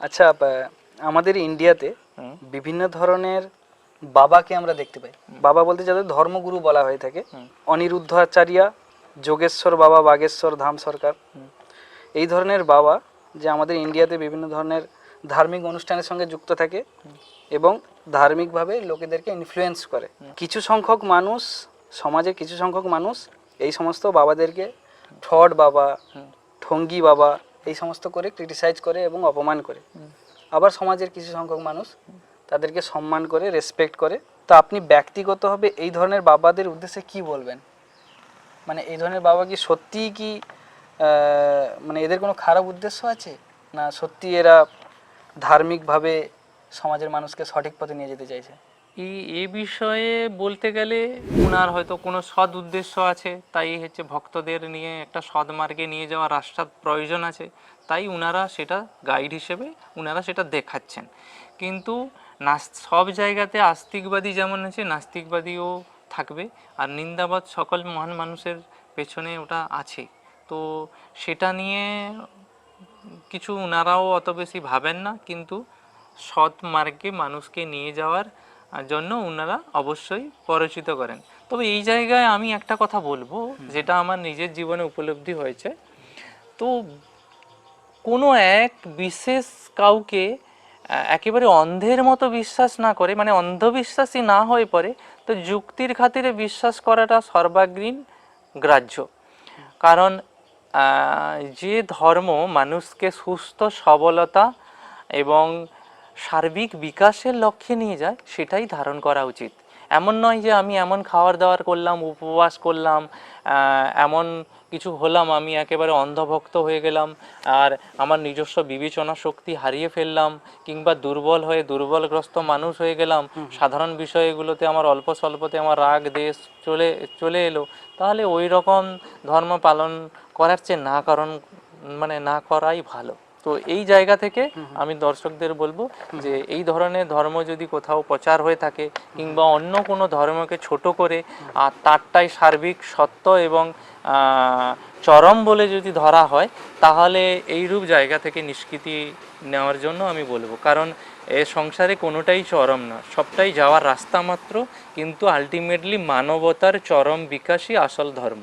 আচ্ছা, আমাদের ইন্ডিয়াতে বিভিন্ন ধরনের বাবাকে আমরা দেখতে পাই। বাবা বলতে যাদের ধর্মগুরু বলা হয়ে থাকে, অনিরুদ্ধাচার্য, যোগেশ্বর বাবা, বাগেশ্বর ধাম সরকার, এই ধরনের বাবা যে আমাদের ইন্ডিয়াতে বিভিন্ন ধরনের ধার্মিক অনুষ্ঠানের সঙ্গে যুক্ত থাকে এবং ধার্মিকভাবে লোকেদেরকে ইনফ্লুয়েন্স করে। কিছু সংখ্যক মানুষ, সমাজের কিছু সংখ্যক মানুষ এই সমস্ত বাবাদেরকে ঠড বাবা, ঠঙ্গি বাবা এই সমস্ত করে ক্রিটিসাইজ করে এবং অপমান করে। আবার সমাজের কিছু সংখ্যক মানুষ তাদেরকে সম্মান করে, রেসপেক্ট করে। তো আপনি ব্যক্তিগতভাবে এই ধরনের বাবাদের উদ্দেশ্যে কি বলবেন? মানে এই ধরনের বাবা কি সত্যিই কি মানে এদের কোনো খারাপ উদ্দেশ্য আছে, না সত্যি এরা ধার্মিকভাবে সমাজের মানুষকে সঠিক পথে নিয়ে যেতে চাইছে? এই বিষয়ে বলতে গেলে ওনার হয়তো কোনো সৎ উদ্দেশ্য আছে, তাই হচ্ছে ভক্তদের নিয়ে একটা সৎ মার্গে নিয়ে যাওয়ার রাস্তার প্রয়োজন আছে, তাই ওনারা সেটা গাইড হিসেবে ওনারা সেটা দেখাচ্ছেন। কিন্তু সব জায়গাতে আস্তিকবাদী যেমন আছে, নাস্তিকবাদীও থাকবে, আর নিন্দাবাদ সকল মহান মানুষের পেছনে ওটা আছে। তো সেটা নিয়ে কিছু ওনারাও অত বেশি ভাবেন না, কিন্তু সৎ মার্গে মানুষকে নিয়ে যাওয়ার জন্য ওনারা অবশ্যই পরিচিত করেন। তবে এই জায়গায় আমি একটা কথা বলবো, যেটা আমার নিজের জীবনে উপলব্ধি হয়েছে। তো কোনো এক বিশেষ কাউকে একেবারে অন্ধের মতো বিশ্বাস না করে, মানে অন্ধবিশ্বাসী না হয়ে পড়ে, তো যুক্তির খাতিরে বিশ্বাস করাটা সর্বাগ্রিণ গ্রাহ্য। কারণ যে ধর্ম মানুষকে সুস্থ সবলতা এবং সার্বিক বিকাশের লক্ষ্যে নিয়ে যায় সেটাই ধারণ করা উচিত। এমন নয় যে আমি এমন খাওয়ার দাওয়ার করলাম, উপবাস করলাম, এমন কিছু হলাম, আমি একেবারে অন্ধভক্ত হয়ে গেলাম আর আমার নিজস্ব বিবেচনা শক্তি হারিয়ে ফেললাম, কিংবা দুর্বল হয়ে দুর্বলগ্রস্ত মানুষ হয়ে গেলাম, সাধারণ বিষয়গুলোতে আমার অল্প স্বল্পতে আমার রাগ দেশ চলে এলো, তাহলে ওই রকম ধর্ম পালন করার চেয়ে না করাই ভালো। তো এই জায়গা থেকে আমি দর্শকদের বলবো যে এই ধরনের ধর্ম যদি কোথাও প্রচার হয়ে থাকে, কিংবা অন্য কোনো ধর্মকে ছোট করে আর তারটাই সার্বিক সত্য এবং চরম বলে যদি ধরা হয়, তাহলে এইরূপ জায়গা থেকে নিষ্কৃতি নেওয়ার জন্য আমি বলবো। কারণ এ সংসারে কোনোটাই চরম না, সবটাই যাওয়ার রাস্তা মাত্র, কিন্তু আলটিমেটলি মানবতার চরম বিকাশই আসল ধর্ম।